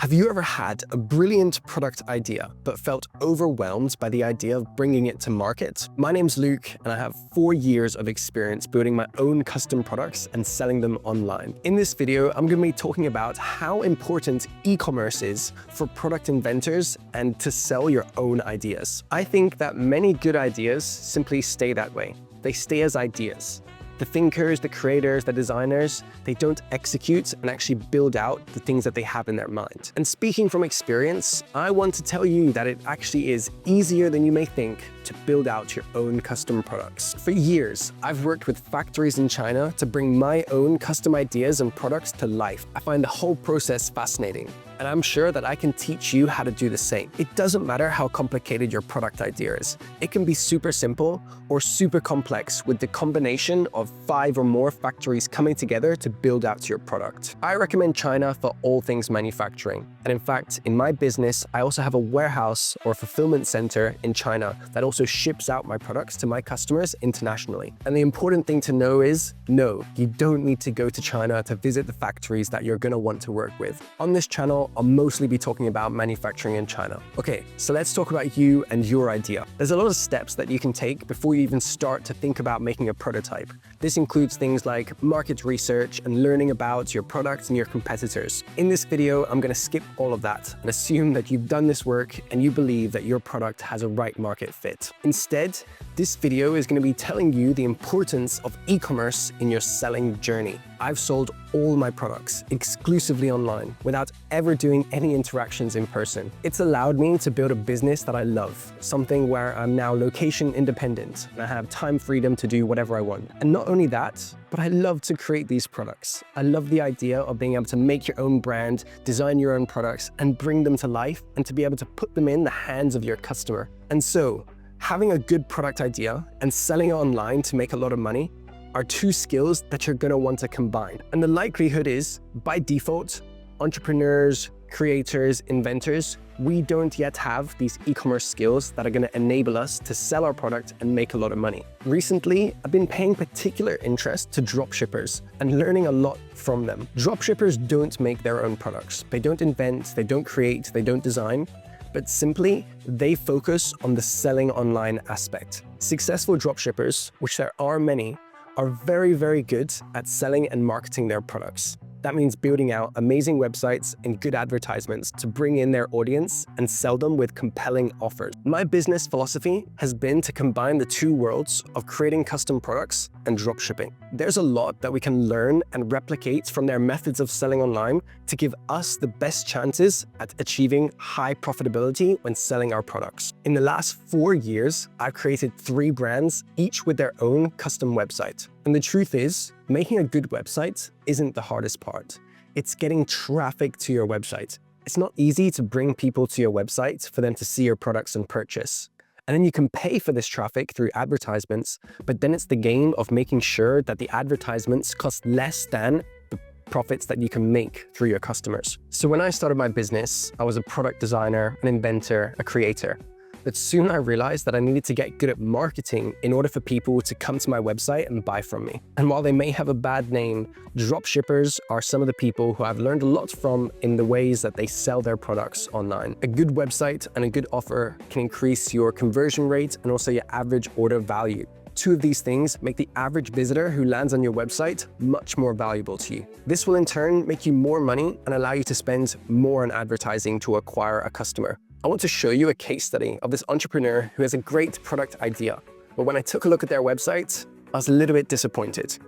Have you ever had a brilliant product idea, but felt overwhelmed by the idea of bringing it to market? My name's Luke, and I have 4 years of experience building my own custom products and selling them online. In this video, I'm going to be talking about how important e-commerce is for product inventors and to sell your own ideas. I think that many good ideas simply stay that way. They stay as ideas. The thinkers, the creators, the designers, they don't execute and actually build out the things that they have in their mind. And speaking from experience, I want to tell you that it actually is easier than you may think to build out your own custom products. For years, I've worked with factories in China to bring my own custom ideas and products to life. I find the whole process fascinating, and I'm sure that I can teach you how to do the same. It doesn't matter how complicated your product idea is. It can be super simple or super complex with the combination of 5 or more factories coming together to build out your product. I recommend China for all things manufacturing. And in fact, in my business, I also have a warehouse or fulfillment center in China that also ships out my products to my customers internationally. And the important thing to know is, no, you don't need to go to China to visit the factories that you're gonna want to work with. On this channel, I'll mostly be talking about manufacturing in China. Okay, so let's talk about you and your idea. There's a lot of steps that you can take before you even start to think about making a prototype. This includes things like market research and learning about your products and your competitors. In this video, I'm going to skip all of that and assume that you've done this work and you believe that your product has a right market fit. Instead, this video is going to be telling you the importance of e-commerce in your selling journey. I've sold all my products exclusively online without ever doing any interactions in person. It's allowed me to build a business that I love, something where I'm now location independent and I have time freedom to do whatever I want. And not only that, but I love to create these products. I love the idea of being able to make your own brand, design your own products, and bring them to life, and to be able to put them in the hands of your customer. And so, having a good product idea and selling it online to make a lot of money are 2 skills that you're going to want to combine. And the likelihood is, by default, entrepreneurs, creators, inventors, we don't yet have these e-commerce skills that are going to enable us to sell our product and make a lot of money. Recently, I've been paying particular interest to dropshippers and learning a lot from them. Dropshippers don't make their own products. They don't invent, they don't create, they don't design, but simply they focus on the selling online aspect. Successful dropshippers, which there are many, are very, very good at selling and marketing their products. That means building out amazing websites and good advertisements to bring in their audience and sell them with compelling offers. My business philosophy has been to combine the 2 worlds of creating custom products and dropshipping. There's a lot that we can learn and replicate from their methods of selling online to give us the best chances at achieving high profitability when selling our products. In the last 4 years, I've created 3 brands, each with their own custom website. And the truth is, making a good website isn't the hardest part. It's getting traffic to your website. It's not easy to bring people to your website for them to see your products and purchase. And then you can pay for this traffic through advertisements, but then it's the game of making sure that the advertisements cost less than the profits that you can make through your customers. So when I started my business, I was a product designer, an inventor, a creator. But soon I realized that I needed to get good at marketing in order for people to come to my website and buy from me. And while they may have a bad name, dropshippers are some of the people who I've learned a lot from in the ways that they sell their products online. A good website and a good offer can increase your conversion rate and also your average order value. 2 of these things make the average visitor who lands on your website much more valuable to you. This will in turn make you more money and allow you to spend more on advertising to acquire a customer. I want to show you a case study of this entrepreneur who has a great product idea, but when I took a look at their website, I was a little bit disappointed.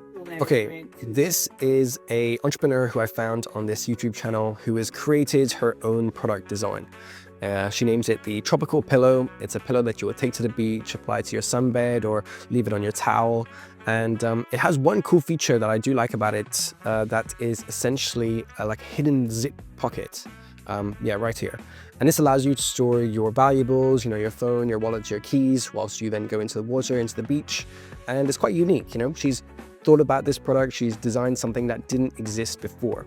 Okay, this is an entrepreneur who I found on this YouTube channel who has created her own product design. She names it the Tropical Pillow. It's a pillow that you would take to the beach, apply to your sunbed, or leave it on your towel. And it has one cool feature that I do like about it, that is essentially like a hidden zip pocket. Yeah, right here. And this allows you to store your valuables, your phone, your wallet, your keys, whilst you then go into the water, into the beach. And it's quite unique, She's thought about this product, she's designed something that didn't exist before.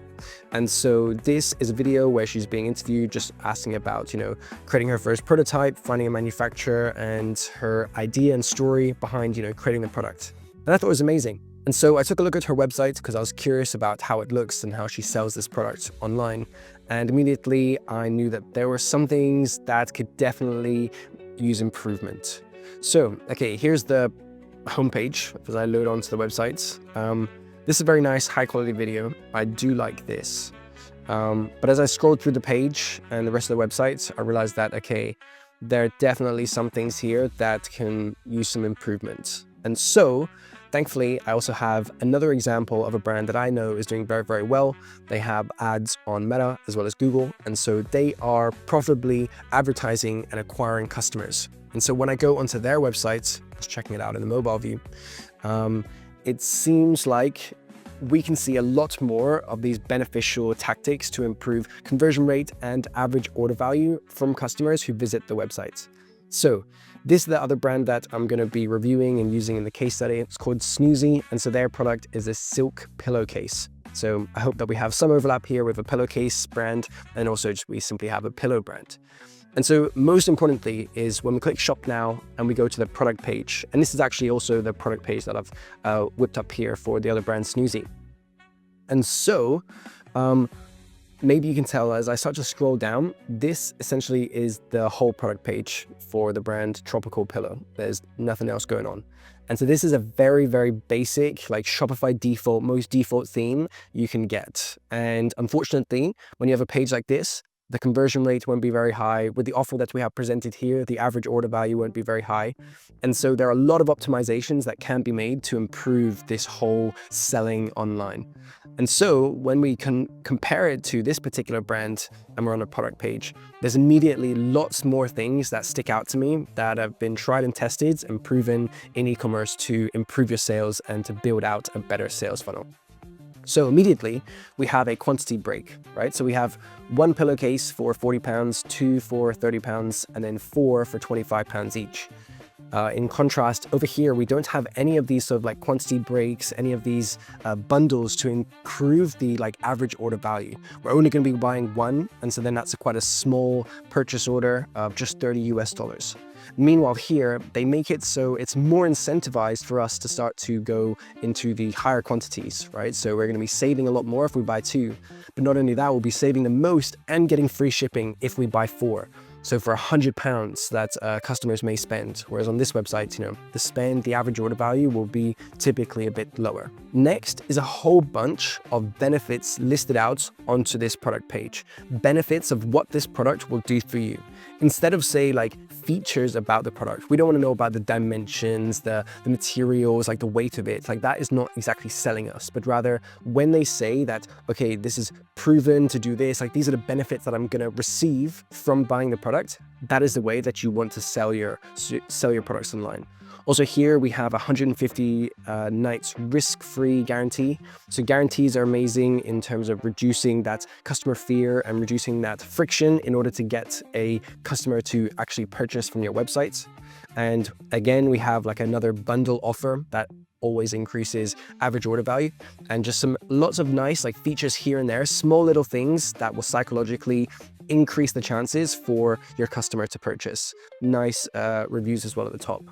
And so this is a video where she's being interviewed, just asking about, creating her first prototype, finding a manufacturer, and her idea and story behind, creating the product. And I thought it was amazing. And so I took a look at her website because I was curious about how it looks and how she sells this product online. And immediately I knew that there were some things that could definitely use improvement. So, okay, here's the homepage as I load onto the website. This is a very nice high quality video. I do like this. But as I scrolled through the page and the rest of the website, I realized that, okay, there are definitely some things here that can use some improvement. And so, thankfully, I also have another example of a brand that I know is doing very, very well. They have ads on Meta as well as Google. And so they are profitably advertising and acquiring customers. And so when I go onto their website, just checking it out in the mobile view, it seems like we can see a lot more of these beneficial tactics to improve conversion rate and average order value from customers who visit the website. So this is the other brand that I'm going to be reviewing and using in the case study. It's called Snoozy, and so their product is a silk pillowcase. So I hope that we have some overlap here with a pillowcase brand, and also we simply have a pillow brand. And so most importantly is when we click shop now and we go to the product page, and this is actually also the product page that I've whipped up here for the other brand Snoozy. And so maybe you can tell as I start to scroll down, this essentially is the whole product page for the brand Tropical Pillow. There's nothing else going on. And so this is a very, very basic, like Shopify default, most default theme you can get. And unfortunately, when you have a page like this, the conversion rate won't be very high. With the offer that we have presented here, the average order value won't be very high. And so there are a lot of optimizations that can be made to improve this whole selling online. And so when we can compare it to this particular brand and we're on a product page, there's immediately lots more things that stick out to me that have been tried and tested and proven in e-commerce to improve your sales and to build out a better sales funnel. So immediately we have a quantity break, right? So we have one pillowcase for £40, two for £30, and then four for £25 each. In contrast, over here, we don't have any of these sort of like quantity breaks, any of these bundles to improve the like average order value. We're only going to be buying one, and so then that's quite a small purchase order of just $30 US. Meanwhile here, they make it so it's more incentivized for us to start to go into the higher quantities, right? So we're going to be saving a lot more if we buy two, but not only that, we'll be saving the most and getting free shipping if we buy four. So for £100 that customers may spend, whereas on this website, the average order value will be typically a bit lower. Next is a whole bunch of benefits listed out onto this product page. Benefits of what this product will do for you. Instead of say like features about the product, we don't want to know about the dimensions, the materials, like the weight of it. Like that is not exactly selling us, but rather when they say that, okay, this is proven to do this, like these are the benefits that I'm going to receive from buying the product, that is the way that you want to sell your products online. Also here we have 150 nights risk-free guarantee. So guarantees are amazing in terms of reducing that customer fear and reducing that friction in order to get a customer to actually purchase from your website. And again, we have like another bundle offer that always increases average order value, and just lots of nice like features here and there, small little things that will psychologically increase the chances for your customer to purchase. Nice reviews as well at the top.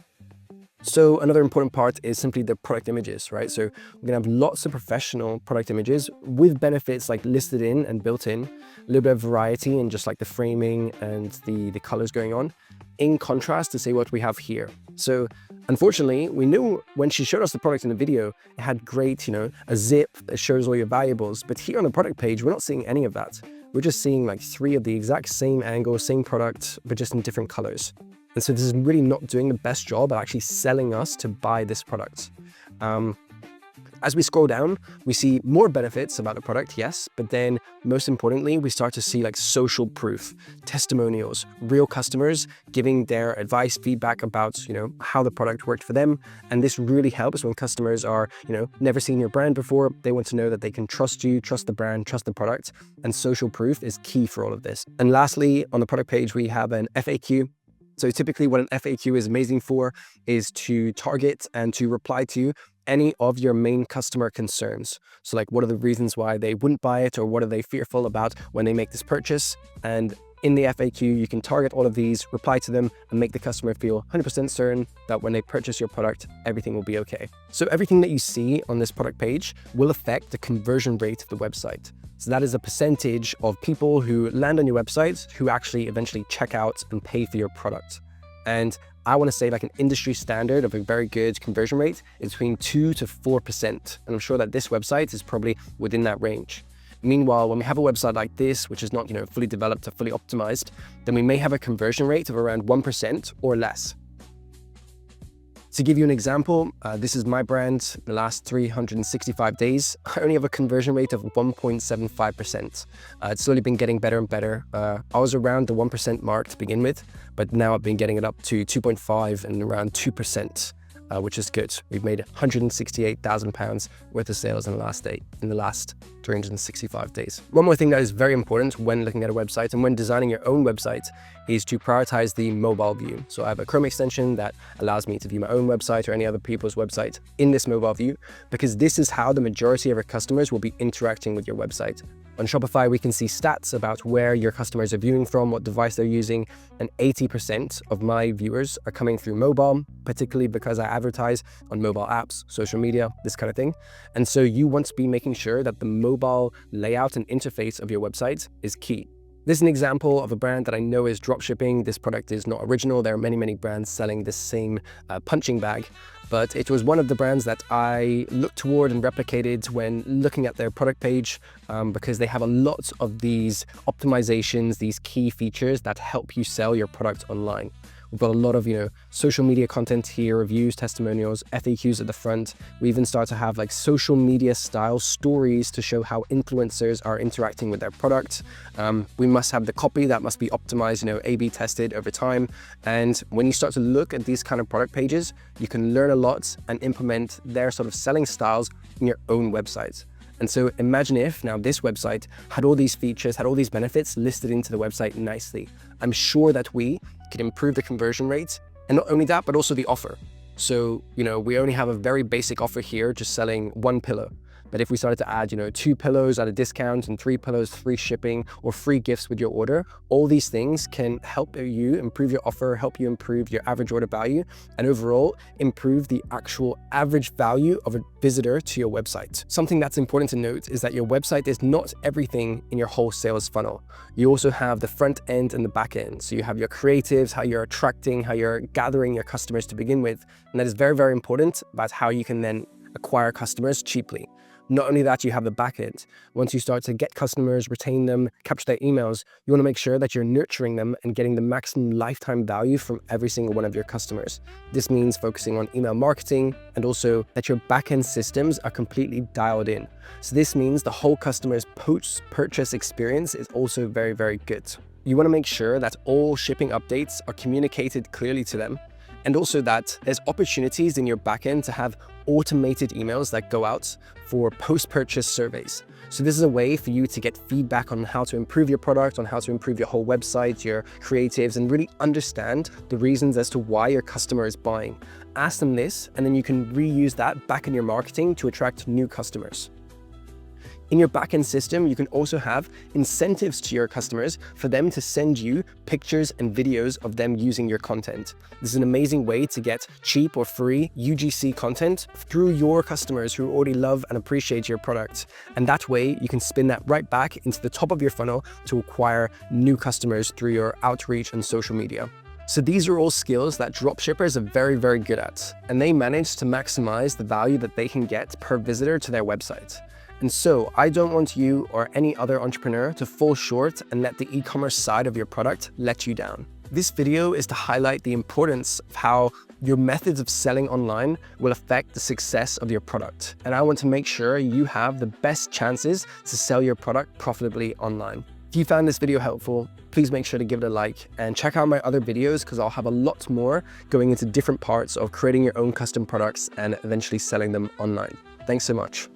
So another important part is simply the product images, right? So we're gonna have lots of professional product images with benefits like listed in and built in, a little bit of variety in just like the framing and the colors going on, in contrast to say what we have here. So unfortunately, we knew when she showed us the product in the video, it had great, a zip that shows all your valuables, but here on the product page, we're not seeing any of that. We're just seeing like three of the exact same angle, same product, but just in different colors. And so this is really not doing the best job at actually selling us to buy this product. As we scroll down, we see more benefits about the product, yes, but then most importantly, we start to see like social proof, testimonials, real customers giving their advice, feedback about, how the product worked for them. And this really helps when customers are, never seen your brand before. They want to know that they can trust you, trust the brand, trust the product, and social proof is key for all of this. And lastly, on the product page, we have an FAQ. So typically what an FAQ is amazing for is to target and to reply to any of your main customer concerns. So like what are the reasons why they wouldn't buy it, or what are they fearful about when they make this purchase? And In the FAQ, you can target all of these, reply to them, and make the customer feel 100% certain that when they purchase your product, everything will be okay. So everything that you see on this product page will affect the conversion rate of the website. So that is a percentage of people who land on your website who actually eventually check out and pay for your product. And I want to say like an industry standard of a very good conversion rate is between 2 to 4%. And I'm sure that this website is probably within that range. Meanwhile, when we have a website like this, which is not, fully developed or fully optimized, then we may have a conversion rate of around 1% or less. To give you an example, this is my brand. The last 365 days, I only have a conversion rate of 1.75%. It's slowly been getting better and better. I was around the 1% mark to begin with, but now I've been getting it up to 2.5 and around 2%. Which is good. We've made £168,000 worth of sales in the last 365 days. One more thing that is very important when looking at a website and when designing your own website is to prioritize the mobile view. So I have a Chrome extension that allows me to view my own website or any other people's website in this mobile view, because this is how the majority of our customers will be interacting with your website. On Shopify, we can see stats about where your customers are viewing from, what device they're using, and 80% of my viewers are coming through mobile, particularly because I advertise on mobile apps, social media, this kind of thing. And so you want to be making sure that the mobile layout and interface of your website is key. This is an example of a brand that I know is dropshipping. This product is not original. There are many, many brands selling this same punching bag, but it was one of the brands that I looked toward and replicated when looking at their product page, because they have a lot of these optimizations, these key features that help you sell your product online. We've got a lot of, social media content here, reviews, testimonials, FAQs at the front. We even start to have like social media style stories to show how influencers are interacting with their product. We must have the copy that must be optimized, A/B tested over time. And when you start to look at these kind of product pages, you can learn a lot and implement their sort of selling styles in your own website. And so imagine if now this website had all these features, had all these benefits listed into the website nicely. I'm sure that we could improve the conversion rates, and not only that, but also the offer. So, we only have a very basic offer here, just selling one pillow. But if we started to add, 2 pillows at a discount and 3 pillows, free shipping or free gifts with your order, all these things can help you improve your offer, help you improve your average order value, and overall improve the actual average value of a visitor to your website. Something that's important to note is that your website is not everything in your whole sales funnel. You also have the front end and the back end. So you have your creatives, how you're attracting, how you're gathering your customers to begin with. And that is very, very important about how you can then acquire customers cheaply. Not only that, you have the back end. Once you start to get customers, retain them, capture their emails, you want to make sure that you're nurturing them and getting the maximum lifetime value from every single one of your customers. This means focusing on email marketing and also that your back end systems are completely dialed in. So this means the whole customer's post-purchase experience is also very, very good. You want to make sure that all shipping updates are communicated clearly to them, and also that there's opportunities in your backend to have automated emails that go out for post-purchase surveys. So this is a way for you to get feedback on how to improve your product, on how to improve your whole website, your creatives, and really understand the reasons as to why your customer is buying. Ask them this, and then you can reuse that back in your marketing to attract new customers. In your backend system, you can also have incentives to your customers for them to send you pictures and videos of them using your content. This is an amazing way to get cheap or free UGC content through your customers who already love and appreciate your product. And that way you can spin that right back into the top of your funnel to acquire new customers through your outreach and social media. So these are all skills that dropshippers are very, very good at, and they manage to maximize the value that they can get per visitor to their website. And so I don't want you or any other entrepreneur to fall short and let the e-commerce side of your product let you down. This video is to highlight the importance of how your methods of selling online will affect the success of your product. And I want to make sure you have the best chances to sell your product profitably online. If you found this video helpful, please make sure to give it a like and check out my other videos, because I'll have a lot more going into different parts of creating your own custom products and eventually selling them online. Thanks so much.